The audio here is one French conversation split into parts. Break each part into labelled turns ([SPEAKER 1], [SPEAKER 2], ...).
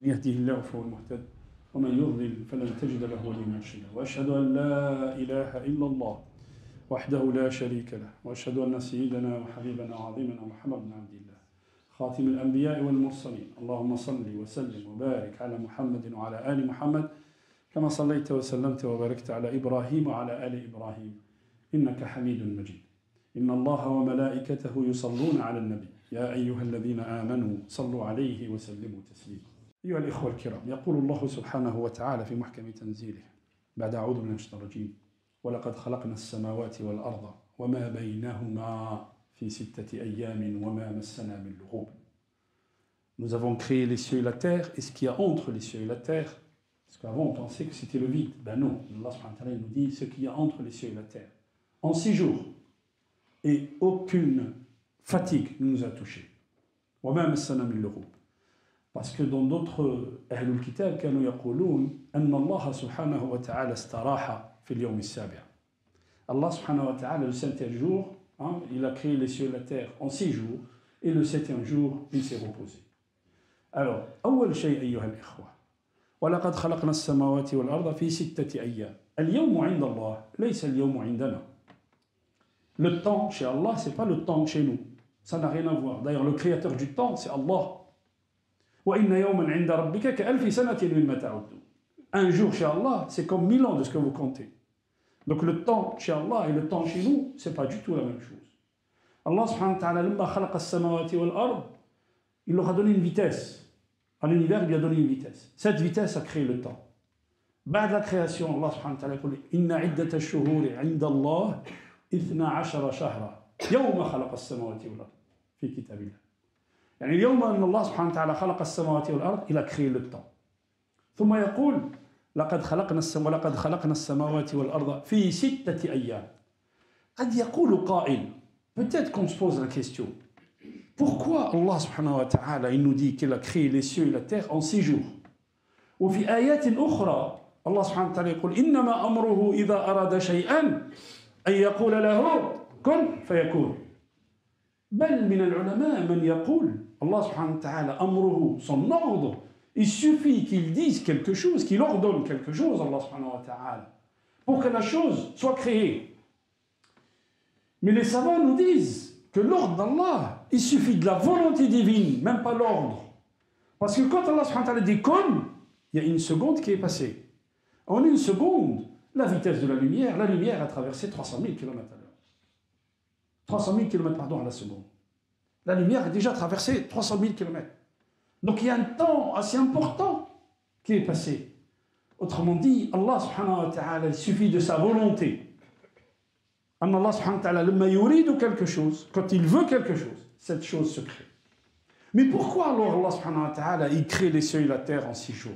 [SPEAKER 1] يهده الله فهو المهتد ومن يضلل فلن تجد له وليا مرشدا واشهد ان لا اله الا الله وحده لا شريك له واشهد ان سيدنا وحبيبنا وعظيمنا محمد بن عبد الله خاتم الانبياء والمرسلين اللهم صل وسلم وبارك على محمد وعلى ال محمد كما صليت وسلمت وباركت على ابراهيم وعلى ال ابراهيم انك حميد مجيد ان الله وملائكته يصلون على النبي يا ايها الذين امنوا صلوا عليه وسلموا تسليما أيها الإخوة الكرام يقول الله سبحانه وتعالى في محكم تنزيله بعد أعوذ بالله من الشيطان الرجيم ولقد خلقنا السماوات والأرض وما بينهما في 6 أيام وما مسنا من لغوب. Nous avons créé les cieux et la terre et ce qu'il y a entre les cieux et la terre. Parce qu'avant on pensait que c'était le vide. Ben non, Allah subhanahu wa ta'ala nous dit ce qu'il y a entre les cieux et la terre. En 6 jours. Et aucune fatigue ne nous a touchés. وما مسنا من لغوب. Parce que dans d'autres Ahlul Kitab كانوا يقولون أن الله سبحانه وتعالى استراح في اليوم السابع. Allah subhanahu wa ta'ala le 7e jour, il a créé les cieux et la terre en 6 jours et le 7e jour il s'est reposé. Alors أول شيء أيها الإخوة ولقد خلقنا السماوات والأرض في 6 أيام. اليوم عند الله ليس اليوم عندنا. Le temps chez Allah c'est pas le temps chez nous. Ça n'a rien à voir. D'ailleurs le créateur du temps c'est Allah. Un jour chez Allah, c'est comme 1000 ans de ce que vous comptez. Donc le temps chez Allah et le temps chez nous, c'est pas du tout la même chose. Allah subhanahu wa ta'ala, لما خلق السماوات والأرض, il leur a donné une vitesse. À l'univers, il lui a donné une vitesse. Cette vitesse a créé le temps. بعد la création, Allah subhanahu wa ta'ala يقول إن عدة الشهور عند الله 12 شهرا يوم خلق السماوات والأرض في كتاب الله. يعني اليوم أن الله سبحانه وتعالى خلق السماوات والأرض إلى créé le temps. ثم يقول لقد خلقنا السماوات والأرض في 6 أيام. قد يقول قائل, peut-être qu'on se pose la question, pourquoi Allah subhanahu wa ta'ala il nous dit qu'il a créé les cieux et la terre en 6 jours. وفي آيات أخرى الله سبحانه وتعالى يقول إنما أمره إذا أراد شيئا أن يقول له كن فيكون. بل من العلماء من يقول Allah subhanahu wa ta'ala, amruhu, son ordre, il suffit qu'il dise quelque chose, qu'il ordonne quelque chose, Allah subhanahu wa ta'ala, pour que la chose soit créée. Mais les savants nous disent que l'ordre d'Allah, il suffit de la volonté divine, même pas l'ordre. Parce que quand Allah subhanahu wa ta'ala dit kun, il y a une seconde qui est passée. En une seconde, la vitesse de la lumière a traversé 300 000 km à l'heure. 300 000 km, pardon, à la seconde. La lumière a déjà traversé 300 000 km. Donc il y a un temps assez important qui est passé. Autrement dit, Allah subhanahu wa ta'ala, il suffit de sa volonté. Allah subhanahu wa ta'ala, lamma yuridu quelque chose, quand il veut quelque chose, cette chose se crée. Mais pourquoi alors Allah subhanahu wa ta'ala, il crée les cieux et la terre en 6 jours?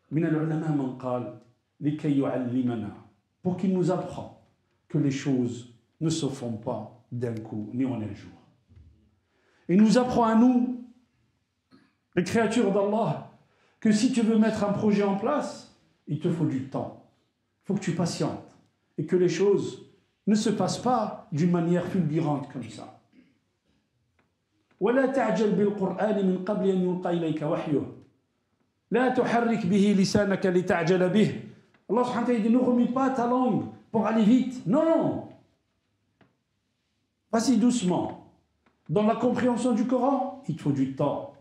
[SPEAKER 1] Min al-ulama man qal likay yu'allimana, pour qu'il nous apprend que les choses ne se font pas d'un coup, ni en un jour. Il nous apprend à nous, les créatures d'Allah, que si tu veux mettre un projet en place, il te faut du temps. Il faut que tu patientes. Et que les choses ne se passent pas d'une manière fulgurante comme ça. ولا تعجل بالقرآن من قبل أن يلقى إليك وحيه. لا تحرك به لسانك لتعجل به. Allah subhanahu wa ta'ala dit ne remue pas ta langue pour aller vite. Non. Vas-y doucement. Dans la compréhension du Coran, il te faut du temps.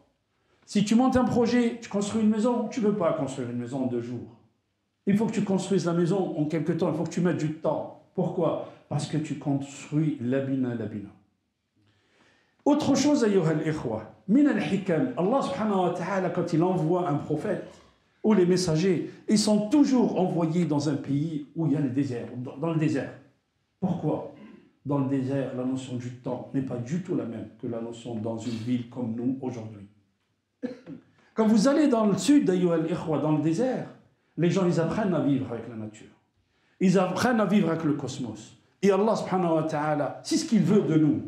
[SPEAKER 1] Si tu montes un projet, tu construis une maison, tu ne peux pas construire une maison en 2 jours. Il faut que tu construises la maison en quelques temps, il faut que tu mettes du temps. Pourquoi? Parce que tu construis labina. Autre chose, ayyuha al-ikhwa, min al-hikam, Allah subhanahu wa ta'ala, quand il envoie un prophète, ou les messagers, ils sont toujours envoyés dans un pays où il y a le désert, dans le désert. Pourquoi? Dans le désert, la notion du temps n'est pas du tout la même que la notion dans une ville comme nous aujourd'hui. Quand vous allez dans le sud, ayyuha al-ikhwa, dans le désert, les gens, ils apprennent à vivre avec la nature. Ils apprennent à vivre avec le cosmos. Et Allah subhanahu wa ta'ala, c'est ce qu'il veut de nous.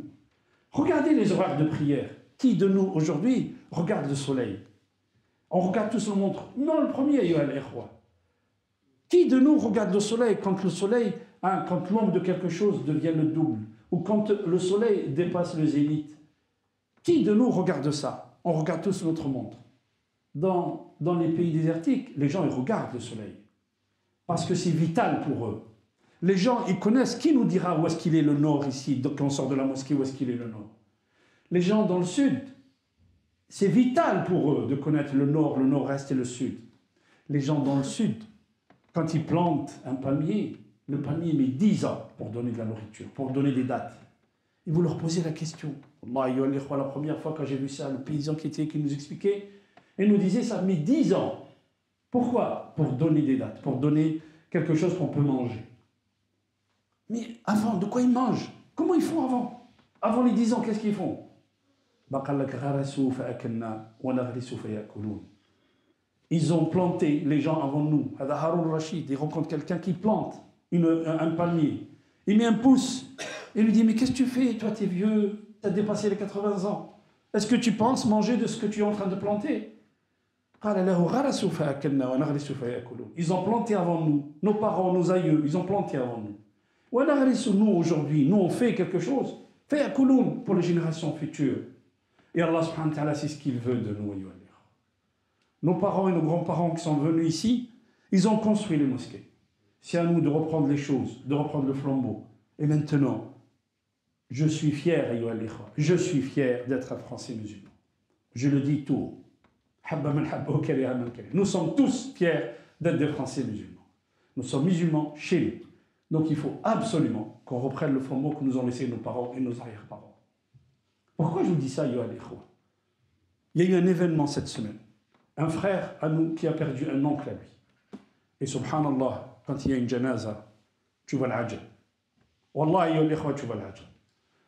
[SPEAKER 1] Regardez les horaires de prière. Qui de nous aujourd'hui regarde le soleil? On regarde tous nos montres. Non, le premier, ayyuha al-ikhwa. Qui de nous regarde le soleil quand quand l'ombre de quelque chose devient le double, ou quand le soleil dépasse le zénith? Qui de nous regarde ça? On regarde tous notre montre. dans les pays désertiques, les gens ils regardent le soleil. Parce que c'est vital pour eux. Les gens, ils connaissent. Qui nous dira où est-ce qu'il est le nord ici, quand on sort de la mosquée, où est-ce qu'il est le nord? Les gens dans le sud, c'est vital pour eux de connaître le nord, le nord-est et le sud. Les gens dans le sud, quand ils plantent un palmier, le palmier met 10 ans pour donner de la nourriture, pour donner des dattes. Et vous leur posez la question. La première fois quand j'ai vu ça, le paysan qui nous expliquait, il nous disait ça met 10 ans. Pourquoi? Pour donner des dattes, pour donner quelque chose qu'on peut manger. Mais avant, de quoi ils mangent? Comment ils font avant? Avant les 10 ans, qu'est-ce qu'ils font? Ils ont planté, les gens avant nous. Haroun Rachid, il rencontre quelqu'un qui plante un palmier. Il met un pouce. Il lui dit, mais qu'est-ce que tu fais? Toi, tu es vieux, tu as dépassé les 80 ans. Est-ce que tu penses manger de ce que tu es en train de planter? Ils ont planté avant nous. Nos parents, nos aïeux, ils ont planté avant nous. Nous, aujourd'hui, nous, on fait quelque chose. Pour les générations futures. Et Allah subhanahu wa ta'ala, c'est ce qu'il veut de nous. Nos parents et nos grands-parents qui sont venus ici, ils ont construit les mosquées. C'est à nous de reprendre les choses, de reprendre le flambeau. Et maintenant, je suis fier, je suis fier d'être un Français musulman. Je le dis tout haut. Nous sommes tous fiers d'être des Français musulmans. Nous sommes musulmans chez nous. Donc il faut absolument qu'on reprenne le flambeau que nous ont laissé nos parents et nos arrière-parents. Pourquoi je vous dis ça, Yohann Ikhwa? Il y a eu un événement cette semaine. Un frère à nous qui a perdu un oncle à lui. Et subhanallah, quand il y a une janaza, tu vois l'ajab. Wallah, Yohann Ikhwa, tu vois l'ajab.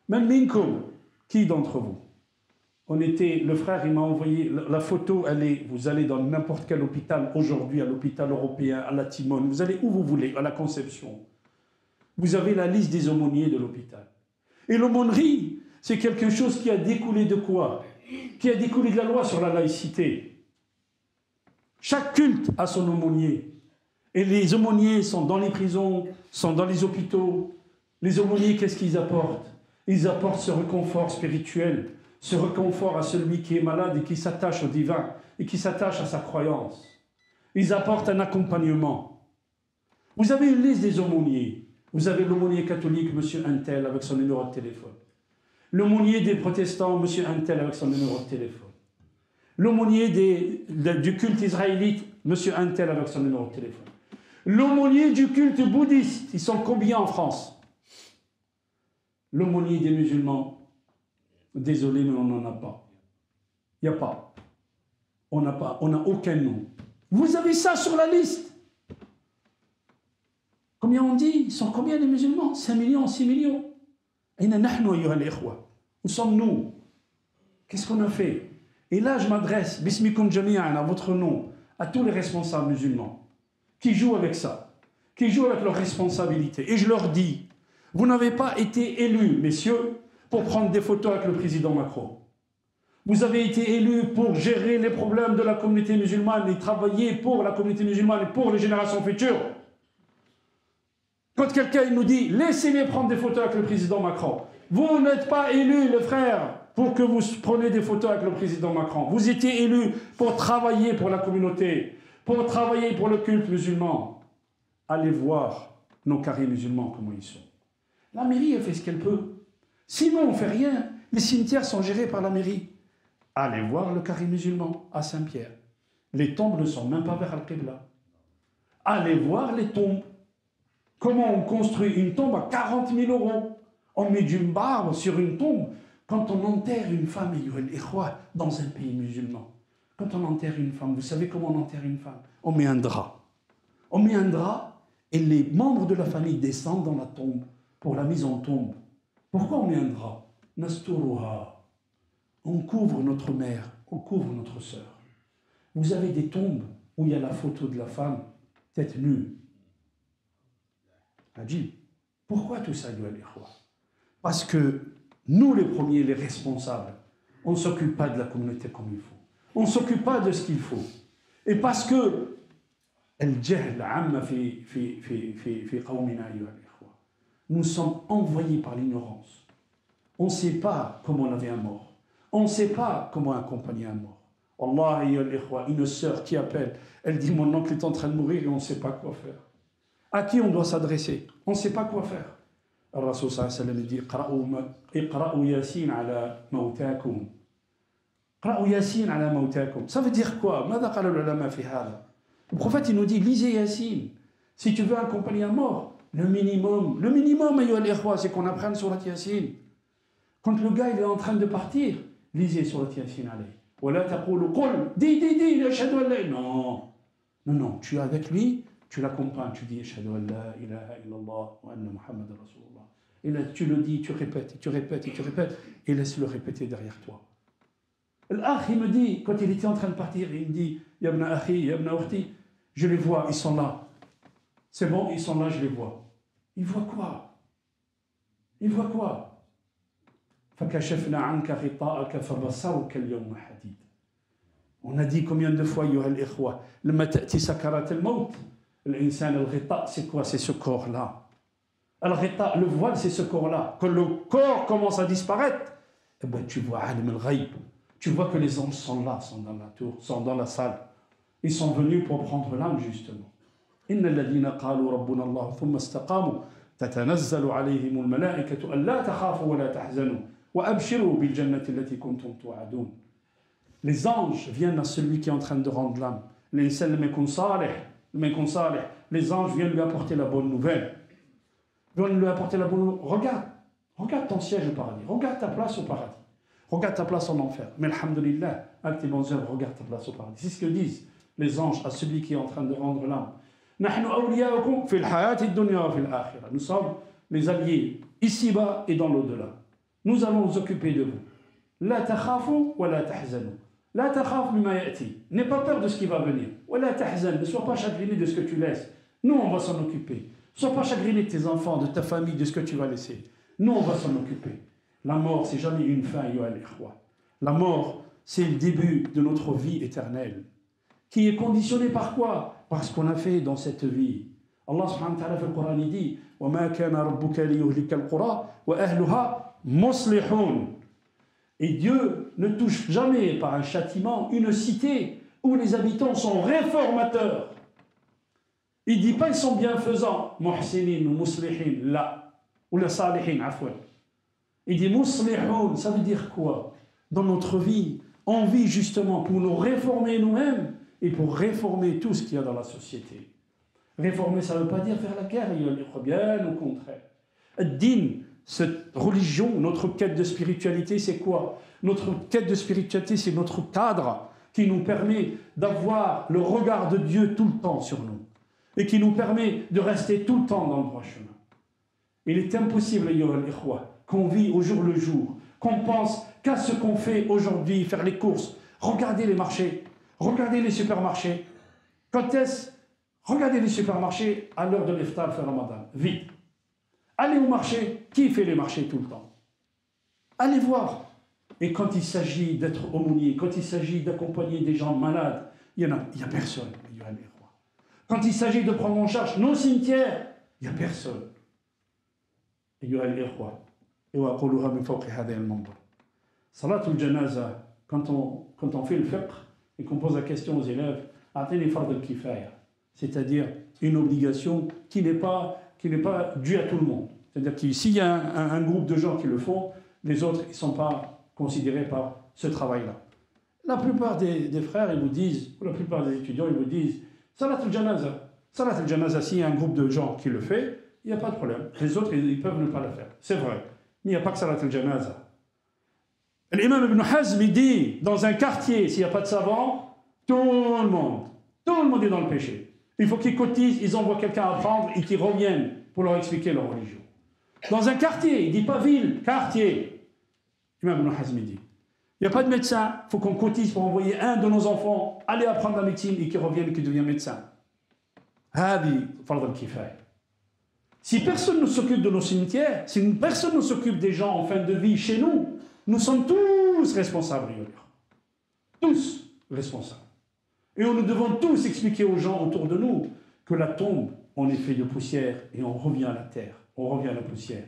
[SPEAKER 1] Même minkum, qui d'entre vous? Le frère, il m'a envoyé la photo, vous allez dans n'importe quel hôpital aujourd'hui, à l'hôpital européen, à la Timone, vous allez où vous voulez, à la Conception. Vous avez la liste des aumôniers de l'hôpital. Et l'aumônerie, c'est quelque chose qui a découlé de quoi? Qui a découlé de la loi sur la laïcité. Chaque culte a son aumônier. Et les aumôniers sont dans les prisons, sont dans les hôpitaux. Les aumôniers, qu'est-ce qu'ils apportent? Ils apportent ce réconfort spirituel, ce réconfort à celui qui est malade et qui s'attache au divin et qui s'attache à sa croyance. Ils apportent un accompagnement. Vous avez une liste des aumôniers. Vous avez l'aumônier catholique, M. Untel, avec son numéro de téléphone. L'aumônier des protestants, M. Untel, avec son numéro de téléphone. L'aumônier du culte israélite, M. Untel, avec son numéro de téléphone. L'aumônier du culte bouddhiste, ils sont combien en France? L'aumônier des musulmans, désolé, mais on n'en a pas. Il n'y a pas. On n'a pas. On n'a aucun nom. Vous avez ça sur la liste. Combien on dit? Ils sont combien les musulmans? 5 millions, 6 millions. Où sommes-nous? Qu'est-ce qu'on a fait? Et là, je m'adresse, bismikum jami'an, à votre nom, à tous les responsables musulmans qui jouent avec ça, qui jouent avec leurs responsabilités. Et je leur dis, vous n'avez pas été élus, messieurs, pour prendre des photos avec le président Macron. Vous avez été élus pour gérer les problèmes de la communauté musulmane et travailler pour la communauté musulmane et pour les générations futures. Quand quelqu'un nous dit « Laissez-les prendre des photos avec le président Macron », vous n'êtes pas élus, les frères, pour que vous preniez des photos avec le président Macron. Vous étiez élus pour travailler pour la communauté, pour travailler pour le culte musulman. Allez voir nos carrés musulmans, comment ils sont. La mairie, elle fait ce qu'elle peut. Sinon, on ne fait rien. Les cimetières sont gérés par la mairie. Allez voir le carré musulman à Saint-Pierre. Les tombes ne sont même pas vers Al-Qibla. Allez voir les tombes. Comment on construit une tombe à 40 000 €? On met du marbre sur une tombe. Quand on enterre une femme, dans un pays musulman, quand on enterre une femme, vous savez comment on enterre une femme? On met un drap. On met un drap et les membres de la famille descendent dans la tombe pour la mise en tombe. Pourquoi on met un drap? Nasturuha. On couvre notre mère, on couvre notre sœur. Vous avez des tombes où il y a la photo de la femme, tête nue. Adjib. Pourquoi tout ça, Parce que nous, les premiers, les responsables, on ne s'occupe pas de la communauté comme il faut. On ne s'occupe pas de ce qu'il faut. Et parce que nous sommes envoyés par l'ignorance. On ne sait pas comment laver un mort. On ne sait pas comment accompagner un mort. Wallah, une sœur qui appelle, elle dit mon oncle est en train de mourir et on ne sait pas quoi faire. À qui on doit s'adresser? On ne sait pas quoi faire. Le Rasul sallallahu alayhi wa sallam dit Iqra'u Yasin ala mawtakum. Iqra'u Yasin ala mawtakum. Ça veut dire quoi? ماذا قال العلماء في هذا? Le prophète il nous dit lisez Yasin. Si tu veux accompagner un mort, le minimum, ayyuha al-ikhwa, c'est qu'on apprenne surat Yasin. Quand le gars il est en train de partir, lisez surat Yasin alayhi. ولا تقولوا قل dis أشهد أن لا. Non, tu es avec lui, tu l'accompagnes, tu dis أشهد أن لا إله إلا الله وأن محمد رسول الله. Et là tu le dis, tu répètes, et laisse-le répéter derrière toi. L'akh il me dit, quand il était en train de partir, il me dit Ya ibn akhi, ya ibn ukhti, je les vois, ils sont là. C'est bon, ils sont là, je les vois. Ils voient quoi? فكشفنا عنك غطاءك فبصرك اليوم حديد. On a dit combien de fois, أيها الإخوة, لما تأتي سكرات الموت, الإنسان الغطاء, c'est quoi? C'est ce corps-là. الغطاء, le voile, c'est ce corps-là. Quand le corps commence à disparaître, eh ben, tu vois عالم الغيب. Tu vois que les anges sont là, sont dans la tour, sont dans la salle. Ils sont venus pour prendre l'âme, justement. إن الذين قالوا ربنا الله ثم استقاموا تتنزل عليهم الملائكة ألا تخافوا ولا تحزنوا وأبشروا بالجنة التي كنتم توعدون. Les anges viennent à celui qui est en train de rendre l'âme. Les anges viennent lui apporter la bonne nouvelle. Regarde ton siège au paradis. Regarde ta place au paradis. Regarde ta place en enfer. Mais alhamdulillah, avec tes bonnes œuvres, regarde ta place au paradis. C'est ce que disent les anges à celui qui est en train de rendre l'âme. Nous sommes les alliés ici-bas et dans l'au-delà. Nous allons nous occuper de vous. La takhafu wa la tahzanu. La takhaf bima ya'ti. N'aie pas peur de ce qui va venir. Wa la tahzan. Ne sois pas chagriné de ce que tu laisses. Nous, on va s'en occuper. Ne sois pas chagriné de tes enfants, de ta famille, de ce que tu vas laisser. Nous, on va s'en occuper. La mort, c'est jamais une fin, ayyuha al-ikhwa. La mort, c'est le début de notre vie éternelle. Qui est conditionnée par quoi? Par ce qu'on a fait dans cette vie. Allah subhanahu wa ta'ala, dans le Coran, il dit وَمَا كَانَ رَبُّكَ لِيُهْلِكَ الْقُرَى وَأَهْلُهَا مُصْلِحُونَ. Et Dieu ne touche jamais par un châtiment une cité où les habitants sont réformateurs. Il ne dit pas ils sont bienfaisants, muhsinin ou muslihin, là, ou la salihin, afwan. Il dit muslihoun, ça veut dire quoi? Dans notre vie, on vit justement pour nous réformer nous-mêmes et pour réformer tout ce qu'il y a dans la société. Réformer, ça ne veut pas dire faire la guerre, bien au contraire. Ad-din, cette religion, notre quête de spiritualité, c'est quoi? Notre quête de spiritualité, c'est notre cadre qui nous permet d'avoir le regard de Dieu tout le temps sur nous et qui nous permet de rester tout le temps dans le droit chemin. Il est impossible, qu'on vit au jour le jour, qu'on pense qu'à ce qu'on fait aujourd'hui, faire les courses, regarder les marchés, regarder les supermarchés. Quand est-ce? Regardez les supermarchés à l'heure de l'iftar, faire Ramadan. Vite. Allez au marché. Qui fait les marchés tout le temps? Allez voir. Et quand il s'agit d'être aumônier, quand il s'agit d'accompagner des gens malades, il n'y a personne. Quand il s'agit de prendre en charge nos cimetières, il n'y a personne. Salatul janaza, quand on fait le fiqh et qu'on pose la question aux élèves, atteindre fard al-kifaya, c'est-à-dire une obligation qui n'est pas due à tout le monde. C'est-à-dire que s'il y a un groupe de gens qui le font, les autres ils ne sont pas considérés par ce travail-là. La plupart des frères, ils vous disent, ou la plupart des étudiants, ils vous disent, Salat al-Janaza, s'il y a un groupe de gens qui le fait, il n'y a pas de problème. Les autres, ils peuvent ne pas le faire. C'est vrai. Mais il n'y a pas que Salat al-Janaza. L'imam Ibn Hazm, il dit, dans un quartier, s'il n'y a pas de savants, tout le monde est dans le péché. Il faut qu'ils cotisent, ils envoient quelqu'un à apprendre et qu'ils reviennent pour leur expliquer leur religion. Dans un quartier, il ne dit pas ville, quartier. L'imam Ibn Hazm, il dit, il n'y a pas de médecin, il faut qu'on cotise pour envoyer un de nos enfants aller apprendre la médecine et qu'il revienne et qu'il devienne médecin. Hadi fard al-kifaya. Si personne ne s'occupe de nos cimetières, si personne ne s'occupe des gens en fin de vie chez nous, nous sommes tous responsables. Tous responsables. Et nous devons tous expliquer aux gens autour de nous que la tombe, on est fait de poussière et on revient à la terre, on revient à la poussière.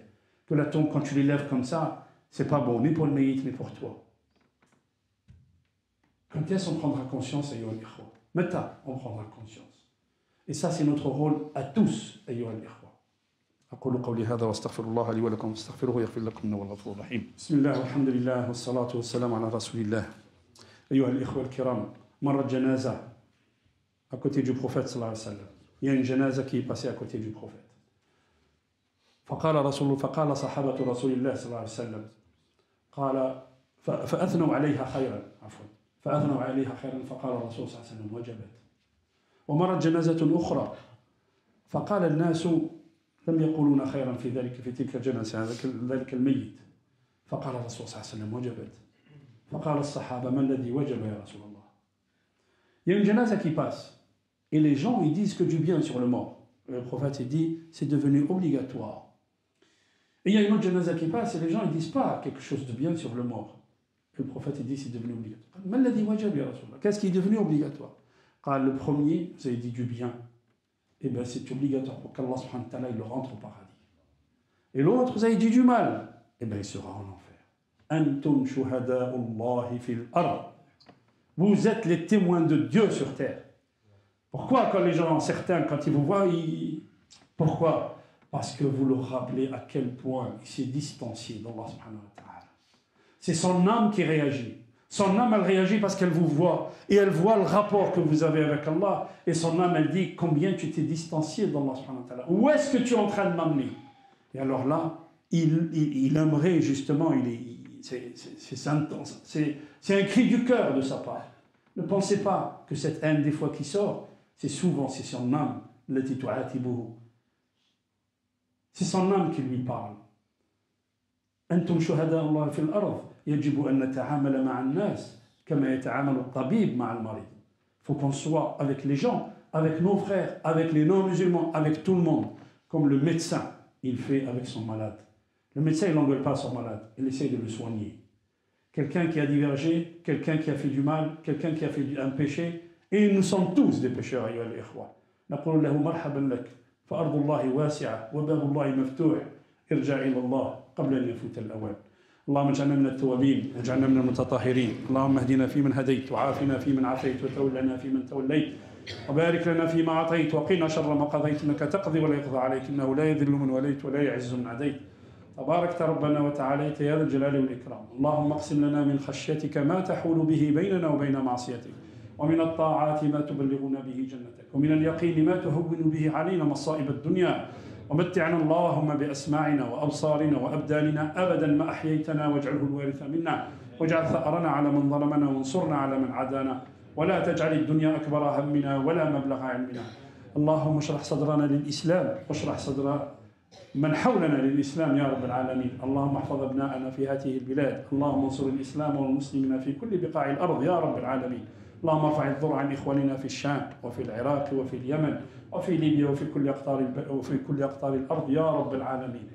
[SPEAKER 1] Que la tombe, quand tu l'élèves comme ça, c'est pas bon, ni pour le méït, ni pour toi. Quand est-ce qu'on prendra conscience, ayyuha al-ikhwa? Mata, on prendra conscience. Et ça, c'est notre rôle à tous, ayyuha al-ikhwa. أقول قولي هذا واستغفر الله لي ولكم واستغفروه يغفر لكم إنه هو الغفور الرحيم. بسم الله والحمد لله والصلاة والسلام على رسول الله. أيها الإخوة الكرام, مرت جنازة à côté du prophète sallallahu alayhi wa sallam. Il y a une janaza qui est passée à côté du prophète. فقال صحابة رسول الله صلى الله عليه وسلم قال فأثنوا عليها خيرا فأثنوا عليها خيرا فقال الرسول صلى الله عليه وسلم وجبت. ومرت جنازة أخرى فقال الناس لم يقولون خيرا في تلك الجنازة ذلك الميت فقال الرسول صلى الله عليه وسلم وجبت. فقال الصحابة ما الذي وجب يا رسول الله. Il y a une janaza qui passe et les gens ils disent que du bien sur le mort. Le prophète il dit c'est devenu obligatoire. Et il y a une autre janaza qui passe et les gens ils disent pas quelque chose de bien sur le mort. Et le prophète il dit c'est devenu obligatoire. ما الذي وجب يا رسول الله. Qu'est-ce qui est devenu obligatoire. قال le premier vous avez dit du bien. Et bien c'est obligatoire pour qu'Allah subhanahu wa ta'ala il le rentre au paradis. Et l'autre vous avez dit du mal. Et bien il sera en enfer. Antum shuhada'ullahi fil ard. Vous êtes les témoins de Dieu sur terre. Pourquoi quand les gens, certains, quand ils vous voient, pourquoi? Parce que vous leur rappelez à quel point il s'est distancié d'Allah subhanahu wa ta'ala. C'est son âme qui réagit. Son âme, elle réagit parce qu'elle vous voit. Et elle voit le rapport que vous avez avec Allah. Et son âme, elle dit combien tu t'es distancié d'Allah subhanahu wa ta'ala. Où est-ce que tu es en train de m'amener? Et alors là, il aimerait justement, c'est un cri du cœur de sa part. Ne pensez pas que cette haine des fois qui sort, c'est son âme, c'est son âme qui lui parle. أنتم شهداء الله في الأرض يجب أن نتعامل مع الناس كما يتعامل الطبيب مع المريض. Il faut qu'on soit avec les gens, avec nos frères, avec les non-musulmans, avec tout le monde, comme le médecin il fait avec son malade. Le médecin il n'engueule pas son malade, il essaye de le soigner. Quelqu'un qui a divergé, quelqu'un qui a fait du mal, quelqu'un qui a fait un péché, et nous sommes tous des pécheurs, أيها الإخوة. نقول له مرحبا لك فأرض الله واسعة وباب الله مفتوح ارجع إلى الله قبل أن يفوت الأوان. اللهم اجعلنا من التوابين واجعلنا من المتطهرين. اللهم اهدنا فيمن هديت وعافنا فيمن عافيت وتولنا فيمن توليت وبارك لنا فيما أعطيت وقنا شر ما قضيت إنك تقضي ولا يقضى عليك إنه لا يذل من وليت ولا يعز من عديت. تباركت ربنا وتعاليت يا ذا الجلال والإكرام. اللهم اقسم لنا من خشيتك ما تحول به بيننا وبين معصيتك ومن الطاعات ما تبلغنا به جنتك ومن اليقين ما تهون به علينا مصائب الدنيا ومتعنا اللهم بأسماعنا وأبصارنا وأبداننا أبدا ما أحييتنا واجعله الوارث منا واجعل ثأرنا على من ظلمنا وانصرنا على من عادانا ولا تجعل الدنيا أكبر همنا ولا مبلغ علمنا. اللهم اشرح صدرنا للإسلام واشرح صدر من حولنا للإسلام يا رب العالمين. اللهم احفظ أبناءنا في هذه البلاد. اللهم انصر الإسلام والمسلمين في كل بقاع الأرض يا رب العالمين. اللهم ارفع الضر عن إخواننا في الشام وفي العراق وفي اليمن وفي ليبيا وفي كل أقطار الأرض يا رب العالمين.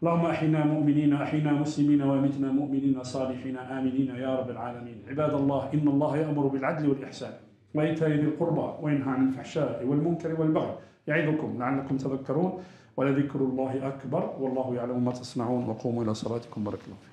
[SPEAKER 1] اللهم أحينا مؤمنين أحينا مسلمين وامتنا مؤمنين صالحين آمنين يا رب العالمين. عباد الله إن الله يأمر بالعدل والإحسان وإيتاء ذي القربى وينهى عن الفحشاء والمنكر والبغي يعظكم لعلكم تذكرون ولذكر الله أكبر والله يعلم ما تصنعون وقوموا إلى صلاتكم بارك الله فيكم.